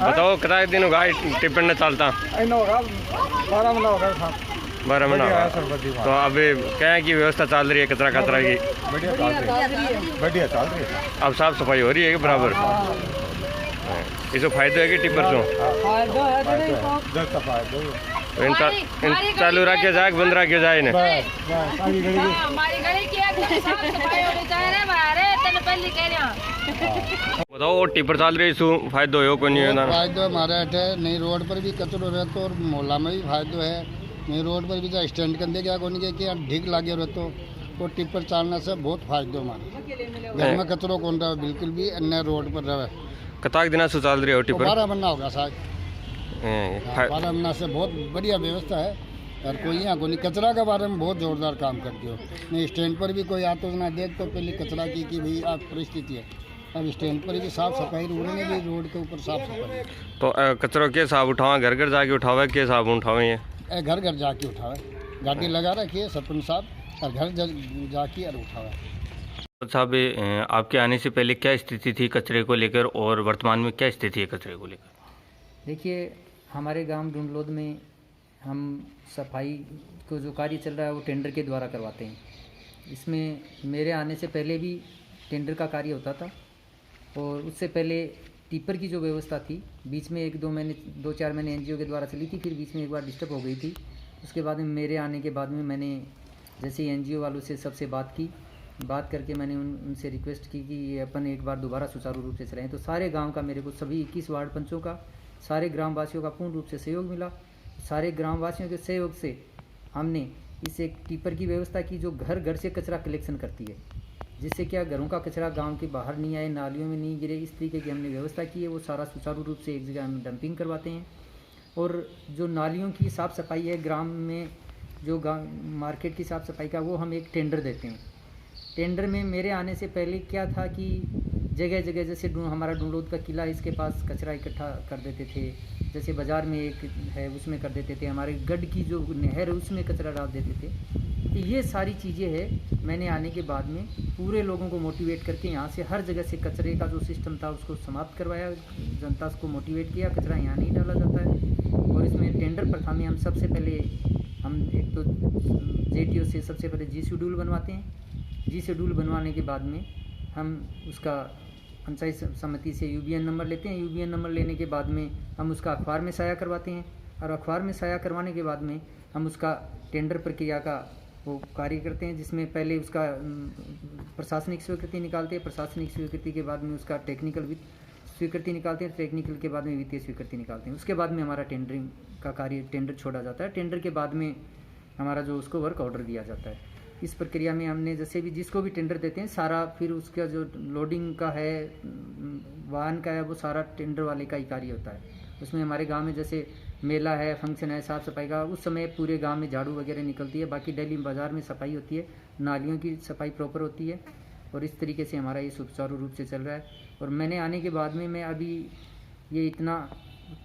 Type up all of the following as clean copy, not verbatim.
बताओ कितना दिन होगा टिप्पण ने चलता? 12 महीना होगा। तो अभी क्या है की व्यवस्था चल रही है कचरा कचरा की? बढ़िया चल रही है। अब साफ सफाई हो रही है कि बराबर? इसको फायदा है कि टिप्पर से? इन चालू रखे जाए बंद रखे जाए इन्हें? बताओ टिप्पर चल रही सु फायदो हो कोई नहीं? फायदो हमारे अठे नहीं रोड पर भी कचरो रहते और मोहल्ला में भी फायदो है। नहीं रोड पर भी जो स्टैंड कर दे क्या कोनी के ढीक लागे रहते तो टिप्पर चलने से बहुत फायदो हमारे। घर में कचरो कौन रहा बिल्कुल भी अन्य रोड पर रहे। कताक दिन से चल रही हो टिप्पर? 12 महीना होगा शायद। 12 महीना से बहुत बढ़िया व्यवस्था है। और कोई यहाँ को नहीं कचरा के बारे में बहुत जोरदार काम करते हो। नहीं स्टैंड पर भी कोई आता ना देख तो पहले कचरा की भाई आप परिस्थिति है। अब स्टैंड पर भी साफ सफाई रोड में भी रोड के ऊपर साफ सफाई। तो कचरों के हिसाब उठावा घर घर जाके उठावे के हिसाब उठावे? ये घर घर जाके उठावे गाड़ी लगा रखी है सरपंच साहब और घर जाके और उठावे। साहब आपके आने से पहले क्या स्थिति थी कचरे को लेकर और वर्तमान में क्या स्थिति है कचरे को लेकर? देखिए हमारे गांव डुंडलोद में हम सफाई को जो कार्य चल रहा है वो टेंडर के द्वारा करवाते हैं। इसमें मेरे आने से पहले भी टेंडर का कार्य होता था और उससे पहले टिप्पर की जो व्यवस्था थी बीच में 2-4 महीने एनजीओ के द्वारा चली थी, फिर बीच में एक बार डिस्टर्ब हो गई थी। उसके बाद में मेरे आने के बाद में मैंने जैसे एनजीओ वालों से सबसे बात करके मैंने उनसे रिक्वेस्ट की कि ये अपन एक बार दोबारा सुचारू रूप से चलाएं। तो सारे गांव का मेरे को सभी 21 वार्ड पंचों का सारे ग्रामवासियों का पूर्ण रूप से सहयोग मिला। सारे ग्रामवासियों के सहयोग से हमने इस एक टिप्पर की व्यवस्था की जो घर घर से कचरा कलेक्शन करती है, जिससे क्या घरों का कचरा गांव के बाहर नहीं आए, नालियों में नहीं गिरे। इस तरीके की हमने व्यवस्था की है। वो सारा सुचारू रूप से एक जगह हम डंपिंग करवाते हैं। और जो नालियों की साफ़ सफाई है ग्राम में, जो मार्केट की साफ़ सफाई का वो हम एक टेंडर देते हैं। टेंडर में मेरे आने से पहले क्या था कि जगह जगह जैसे हमारा डुंडलोद का किला इसके पास कचरा इकट्ठा कर देते थे, जैसे बाज़ार में एक है उसमें कर देते थे, हमारे गढ़ की जो नहर है उसमें कचरा डाल देते थे। तो ये सारी चीज़ें हैं मैंने आने के बाद में पूरे लोगों को मोटिवेट करके यहाँ से हर जगह से कचरे का जो सिस्टम था उसको समाप्त करवाया, जनता को मोटिवेट किया, कचरा यहाँ नहीं डाला जाता है। और इसमें टेंडर प्रथा में हम सबसे पहले हम एक तो जेटीओ से सबसे पहले जी शेड्यूल बनवाते हैं। जी शेड्यूल बनवाने के बाद में हम उसका पंचायत समिति से यूबीएन नंबर लेते हैं। यूबीएन नंबर लेने के बाद में हम उसका अखबार में शाया करवाते हैं और अखबार में शाया करवाने के बाद में हम उसका टेंडर प्रक्रिया का वो कार्य करते हैं, जिसमें पहले उसका प्रशासनिक स्वीकृति निकालते हैं। प्रशासनिक स्वीकृति के बाद में उसका टेक्निकल स्वीकृति निकालते हैं। टेक्निकल के बाद में वित्तीय स्वीकृति निकालते हैं। उसके बाद में हमारा टेंडरिंग का कार्य टेंडर छोड़ा जाता है। टेंडर के बाद में हमारा जो उसको वर्क ऑर्डर दिया जाता है। इस प्रक्रिया में हमने जैसे भी जिसको भी टेंडर देते हैं सारा फिर उसका जो लोडिंग का है वाहन का है वो सारा टेंडर वाले का ही कार्य होता है। उसमें हमारे गांव में जैसे मेला है, फंक्शन है, साफ़ सफाई का उस समय पूरे गांव में झाड़ू वगैरह निकलती है। बाकी डेली बाज़ार में सफाई होती है, नालियों की सफाई प्रॉपर होती है। और इस तरीके से हमारा ये सुचारू रूप से चल रहा है। और मैंने आने के बाद में मैं अभी ये इतना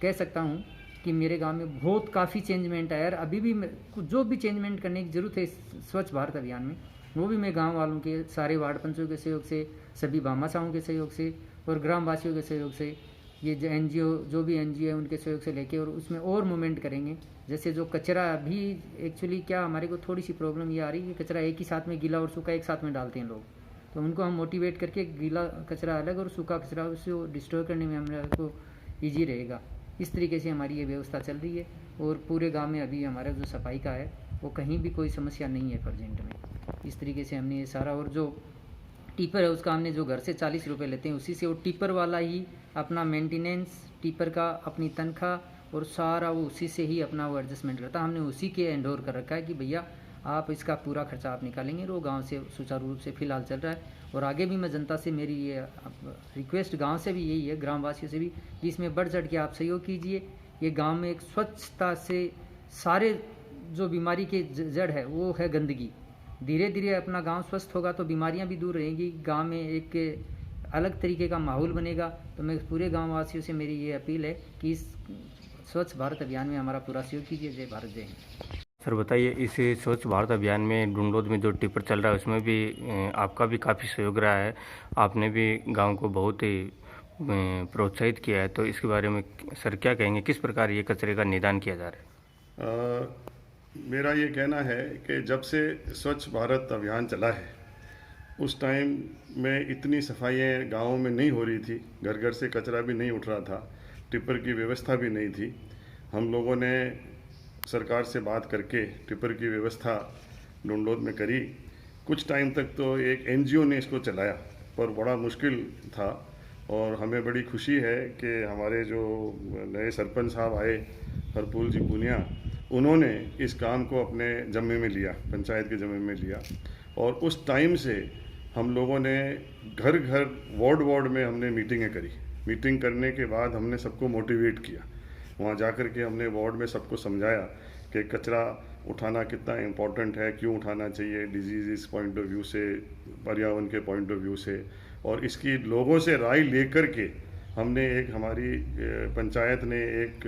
कह सकता हूँ कि मेरे गांव में बहुत काफ़ी चेंजमेंट आया। और अभी भी जो भी चेंजमेंट करने की ज़रूरत है स्वच्छ भारत अभियान में वो भी मैं गांव वालों के सारे वार्ड पंचों के सहयोग से, सभी भामाशाहों के सहयोग से और ग्रामवासियों के सहयोग से, ये जो एनजीओ जो भी एनजीओ है उनके सहयोग से लेके और उसमें और मूवमेंट करेंगे। जैसे जो कचरा अभी एक्चुअली क्या हमारे को थोड़ी सी प्रॉब्लम ये आ रही है कि कचरा एक ही साथ में गीला और सूखा एक साथ में डालते हैं लोग, तो उनको हम मोटिवेट करके गीला कचरा अलग और सूखा कचरा उसको डिस्ट्रॉय करने में हमारे को ईजी रहेगा। इस तरीके से हमारी ये व्यवस्था चल रही है। और पूरे गांव में अभी हमारा जो सफाई का है वो कहीं भी कोई समस्या नहीं है प्रेजेंट में। इस तरीके से हमने ये सारा, और जो टिपर है उसका हमने जो घर से 40 रुपये लेते हैं उसी से वो टिपर वाला ही अपना मेंटेनेंस टिपर का अपनी तनख्वाह और सारा वो उसी से ही अपना वो एडजस्टमेंट करता है। हमने उसी के एंडोर कर रखा है कि भैया आप इसका पूरा खर्चा आप निकालेंगे। वो गांव से सुचारू रूप से फिलहाल चल रहा है। और आगे भी मैं जनता से मेरी ये रिक्वेस्ट गांव से भी यही है, ग्रामवासियों से भी, कि इसमें बढ़ चढ़ के आप सहयोग कीजिए। ये गांव में एक स्वच्छता से सारे जो बीमारी के जड़ है वो है गंदगी। धीरे धीरे अपना गांव स्वस्थ होगा तो बीमारियां भी दूर रहेंगी, गांव में एक अलग तरीके का माहौल बनेगा। तो मैं पूरे गाँव वासियों से मेरी ये अपील है कि इस स्वच्छ भारत अभियान में हमारा पूरा सहयोग कीजिए। जय भारत, जय हिंद। सर बताइए, इस स्वच्छ भारत अभियान में डुंडोद में जो टिपर चल रहा है उसमें भी आपका भी काफ़ी सहयोग रहा है। आपने भी गांव को बहुत ही प्रोत्साहित किया है, तो इसके बारे में सर क्या कहेंगे, किस प्रकार ये कचरे का निदान किया जा रहा है? मेरा ये कहना है कि जब से स्वच्छ भारत अभियान चला है उस टाइम में इतनी सफाइयाँ गाँव में नहीं हो रही थी, घर घर से कचरा भी नहीं उठ रहा था, टिपर की व्यवस्था भी नहीं थी। हम लोगों ने सरकार से बात करके टिपर की व्यवस्था डुंडोद में करी। कुछ टाइम तक तो एक एनजीओ ने इसको चलाया, पर बड़ा मुश्किल था। और हमें बड़ी खुशी है कि हमारे जो नए सरपंच साहब आए, हरपुल जी पुनिया, उन्होंने इस काम को अपने ज़िम्मे में लिया, पंचायत के ज़िम्मे में लिया। और उस टाइम से हम लोगों ने घर घर वार्ड में हमने मीटिंगें करी। मीटिंग करने के बाद हमने सबको मोटिवेट किया। वहाँ जाकर के हमने वार्ड में सबको समझाया कि कचरा उठाना कितना इम्पोर्टेंट है, क्यों उठाना चाहिए, डिजीज़ पॉइंट ऑफ व्यू से, पर्यावरण के पॉइंट ऑफ व्यू से। और इसकी लोगों से राय लेकर के हमने एक, हमारी पंचायत ने एक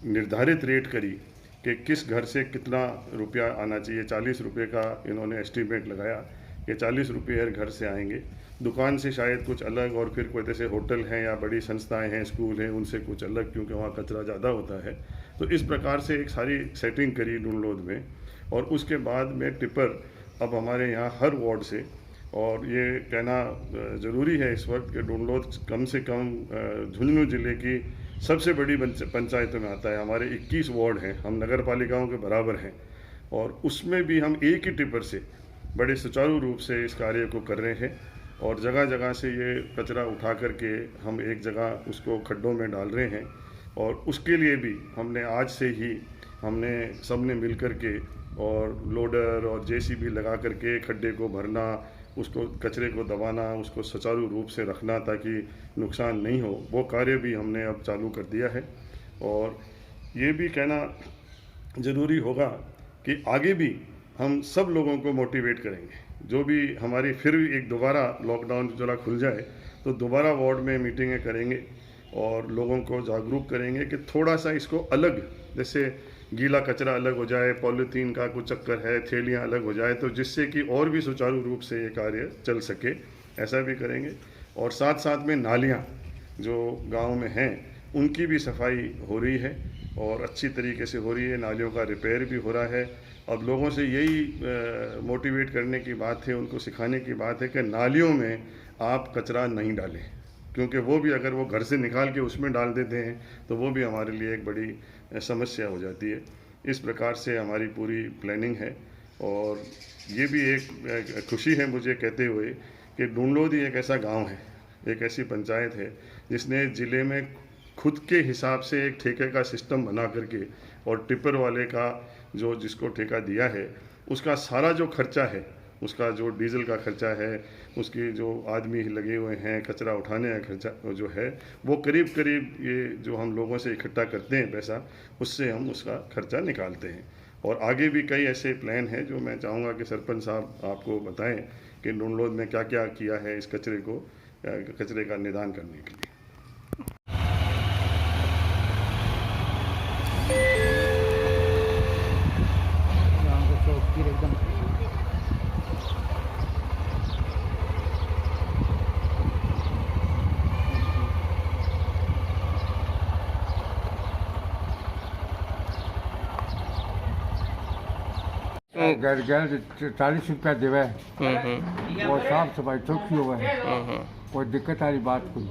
निर्धारित रेट करी कि किस घर से कितना रुपया आना चाहिए। 40 रुपये का इन्होंने एस्टीमेट लगाया कि 40 रुपये हर घर से आएंगे। दुकान से शायद कुछ अलग, और फिर कोई जैसे होटल हैं या बड़ी संस्थाएं हैं, स्कूल हैं, उनसे कुछ अलग, क्योंकि वहाँ कचरा ज़्यादा होता है। तो इस प्रकार से एक सारी सेटिंग करी डुंडोद में। और उसके बाद में टिपर अब हमारे यहाँ हर वार्ड से, और ये कहना ज़रूरी है इस वक्त कि डुंडोद कम से कम झुंझुनू ज़िले की सबसे बड़ी पंचायतों में आता है। हमारे 21 वार्ड हैं, हम नगर पालिकाओं के बराबर हैं, और उसमें भी हम एक ही टिपर से बड़े सुचारू रूप से इस कार्य को कर रहे हैं। और जगह जगह से ये कचरा उठा करके हम एक जगह उसको खड्डों में डाल रहे हैं। और उसके लिए भी हमने आज से ही हमने सब ने मिल कर के और लोडर और जेसीबी लगा करके खड्डे को भरना, उसको कचरे को दबाना, उसको सुचारू रूप से रखना ताकि नुकसान नहीं हो, वो कार्य भी हमने अब चालू कर दिया है। और ये भी कहना ज़रूरी होगा कि आगे भी हम सब लोगों को मोटिवेट करेंगे। जो भी हमारी फिर एक दोबारा लॉकडाउन जरा खुल जाए तो दोबारा वार्ड में मीटिंगें करेंगे और लोगों को जागरूक करेंगे कि थोड़ा सा इसको अलग, जैसे गीला कचरा अलग हो जाए, पॉलीथीन का कुछ चक्कर है, थैलियाँ अलग हो जाए, तो जिससे कि और भी सुचारू रूप से ये कार्य चल सके, ऐसा भी करेंगे। और साथ साथ में नालियाँ जो गांव में हैं उनकी भी सफाई हो रही है और अच्छी तरीके से हो रही है, नालियों का रिपेयर भी हो रहा है। अब लोगों से यही मोटिवेट करने की बात है, उनको सिखाने की बात है कि नालियों में आप कचरा नहीं डालें, क्योंकि वो भी अगर वो घर से निकाल के उसमें डाल देते हैं तो वो भी हमारे लिए एक बड़ी समस्या हो जाती है। इस प्रकार से हमारी पूरी प्लानिंग है। और ये भी एक खुशी है मुझे कहते हुए कि डुंडोद ही एक ऐसा गांव है, एक ऐसी पंचायत है जिसने ज़िले में खुद के हिसाब से एक ठेके का सिस्टम बना करके, और टिपर वाले का जो जिसको ठेका दिया है उसका सारा जो खर्चा है, उसका जो डीजल का खर्चा है, उसकी जो आदमी लगे हुए हैं, कचरा उठाने का खर्चा जो है, वो करीब करीब ये जो हम लोगों से इकट्ठा करते हैं पैसा, उससे हम उसका खर्चा निकालते हैं। और आगे भी कई ऐसे प्लान हैं जो मैं चाहूँगा कि सरपंच साहब आपको बताएं कि डुंडोद में क्या क्या किया है इस कचरे का निदान करने के लिए। घर घर 40 रुपया देवे और साफ सफाई चौकी हुआ है, कोई दिक्कत वाली बात कोई।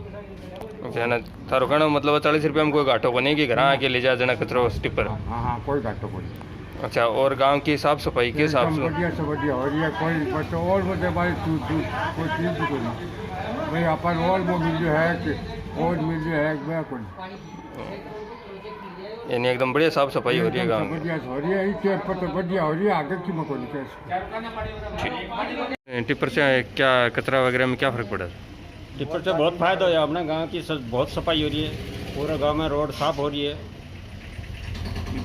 अच्छा ना, थारो कहना मतलब 40 रुपया में कोई घाटो को नहीं कि घर आके ले जा जना कचरो टिपर? हाँ, कोई घाटो को नहीं। अच्छा, और गांव की साफ सफाई के हिसाब से बढ़िया से बढ़िया हो रही है, कोई बच्चों और मुझे भाई कोई चीज़ को नहीं भाई, अपन और वो मिल जो है कि और मिल जो है मैं कोई, यानी एकदम बढ़िया साफ सफाई हो रही है गांव में? बढ़िया हो रही है, इस पर तो बढ़िया हो रही है, आगे की मैं कोई नहीं। टिपर से क्या कचरा वगैरह में क्या फ़र्क पड़ा? टिपर से बहुत फायदा है, अपने गांव की बहुत सफाई हो रही है, पूरे गांव में रोड साफ हो रही है,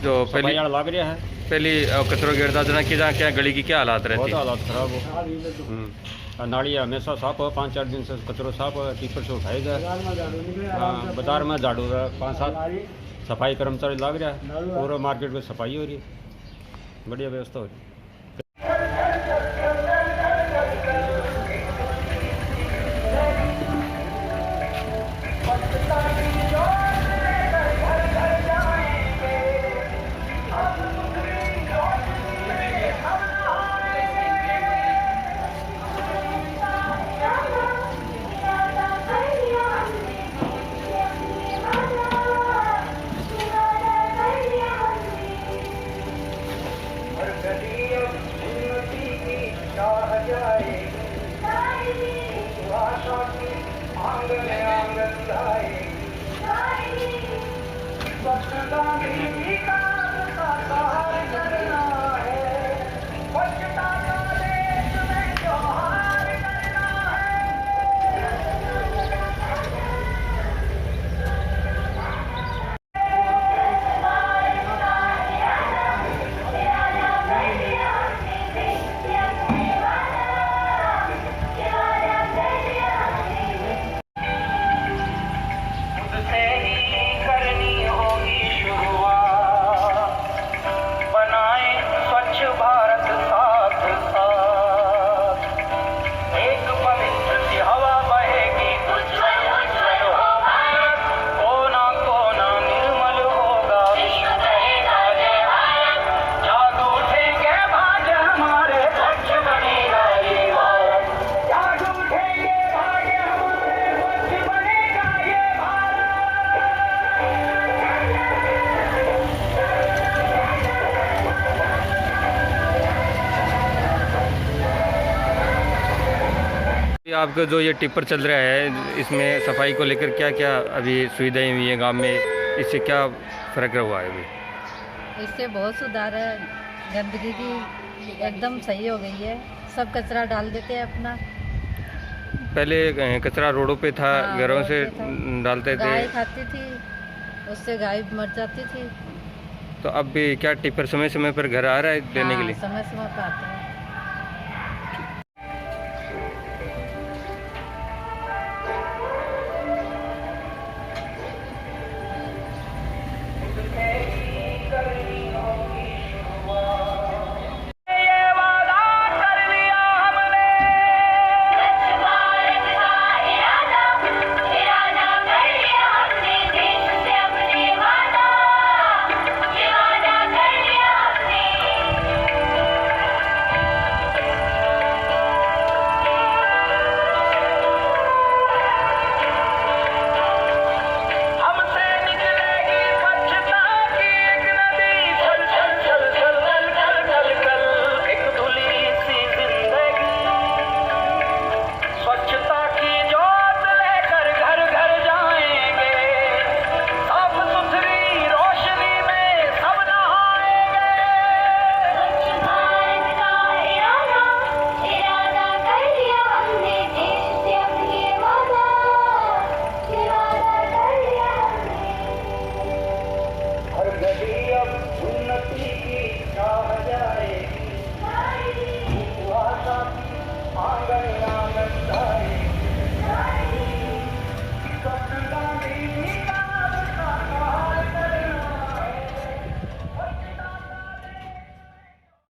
जो पहले लग रहा है। पहले कचरा गिरता जना कि जहाँ क्या गली की क्या हालात रहती बहुत है? हालात खराब हो, नाली हमेशा साफ हो, 5-4 दिन से कचरो साफ हो, टिपर से उठाई जाए। हाँ, बाजार में झाड़ू रहा, 5-7 सफाई कर्मचारी लग रहा है, पूरा मार्केट में सफाई हो रही है। बढ़िया व्यवस्था हो रही है। आपका जो ये टिप्पर चल रहा है इसमें सफाई को लेकर क्या क्या अभी सुविधाएं हुई हैं गांव में, इससे क्या फर्क हुआ है अभी? इससे बहुत सुधार है, गंदगी की एकदम सही हो गई है, सब कचरा डाल देते हैं अपना। पहले कचरा रोडों पे था, हाँ, घरों से रोड पे था। डालते थे, गाय खाती थी, उससे गाय मर जाती थी। तो अब भी क्या टिप्पर समय समय पर घर आ रहा है देने के हाँ, लिए? समय समय पर आते हैं।